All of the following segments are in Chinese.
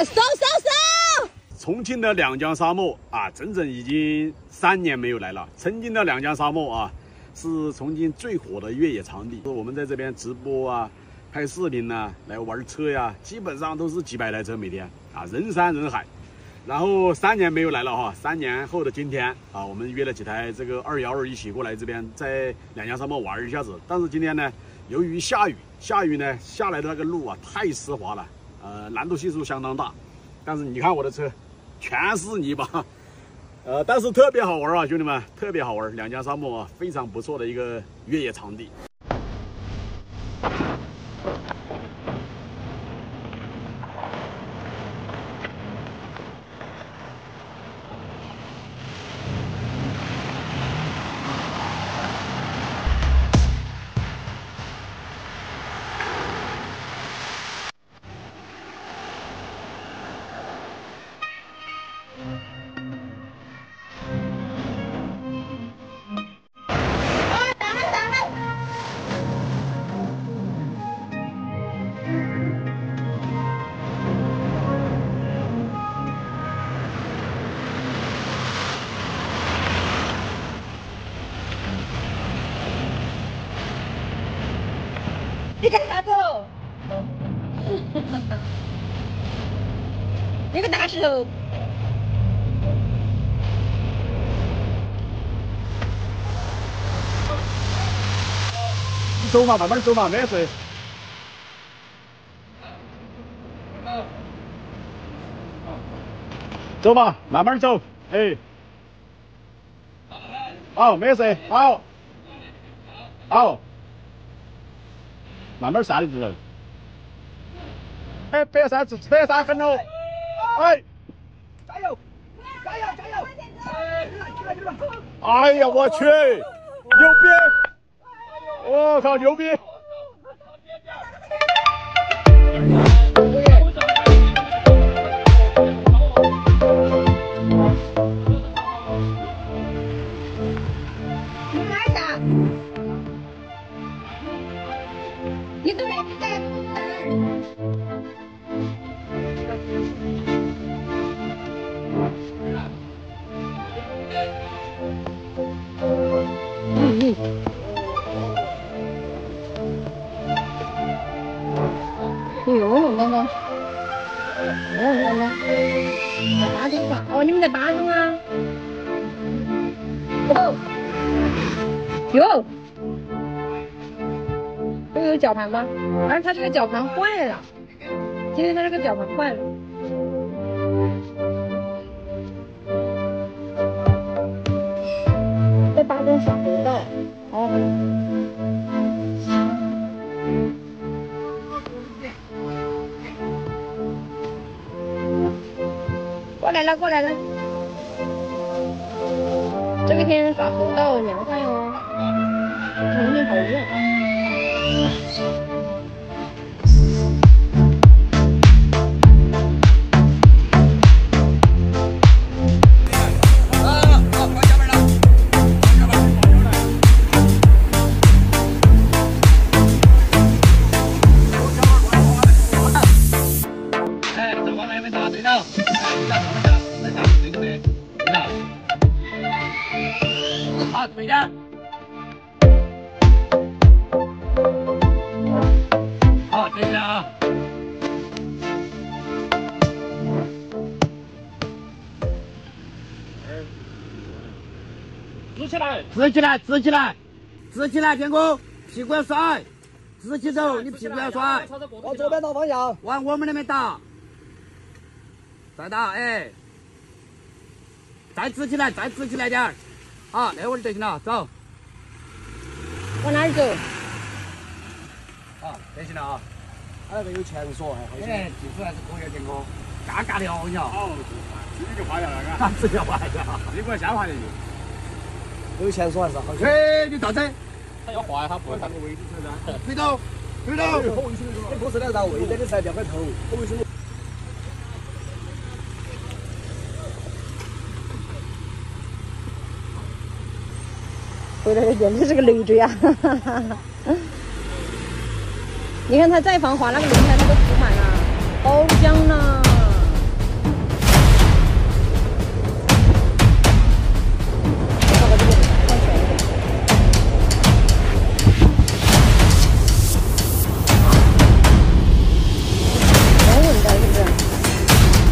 收！重庆的两江沙漠啊，整整已经3年没有来了。曾经的两江沙漠啊，是重庆最火的越野场地。我们在这边直播啊、拍视频呐、来玩车呀，基本上都是几百台车每天啊，人山人海。然后3年没有来了哈，3年后的今天啊，我们约了几台这个212一起过来这边在两江沙漠玩一下子。但是今天呢，由于下雨呢，下来的那个路啊太湿滑了，难度系数相当大。但是你看我的车。 全是泥巴，但是特别好玩啊，兄弟们，特别好玩。两江沙漠啊，非常不错的一个越野场地。你干啥走？你个大石头！你走嘛，慢慢走嘛，没事。走嘛，慢慢走，哎。好，没事，好。好。 慢慢下的人，哎，别3分喽，哎，加油，加油，加油！哎呀，我去，牛逼！我靠，牛逼！你都没带。妈妈，大地上哦，你们在大中啊？哟。 有绞盘吗？而它这个绞盘坏了，今天它这个绞盘坏了。在巴中耍河道，哦。过来了，过来了。这个天耍河道凉快哦，外面好热。 好，对的。好，对的啊。支起来，支起来，支起来，支起来，天哥，屁股要甩，直起走，你屁股要甩。往左边打方向，往我们那边打，再打，哎，再直起来，再直起来点儿。 好，那会儿就行了，走。往哪儿走？好，就行了啊。它那个有前锁，还好些。哎，技术还是可以的，天哥。嘎嘎的哦，你瞧。好，直接就滑掉了，嘎。直接滑掉，这个先滑进去。有前锁还是好些。哎，你倒车。他要滑他不会看个位置车噻。推头，推头。你不是那到位置的才掉个头，我为什么？ 回来的简直是个累赘啊！你看他再防滑，那个轮胎它都涂满了。好香呐！放到这边，放远一点。稳稳的，是不是？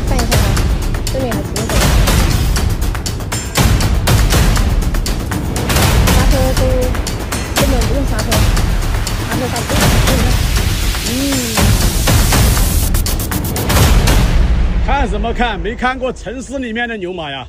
看一下啊，这里还挺稳。刹车都根本不用刹车，刹车到不了。看什么看？没看过城市里面的牛马呀？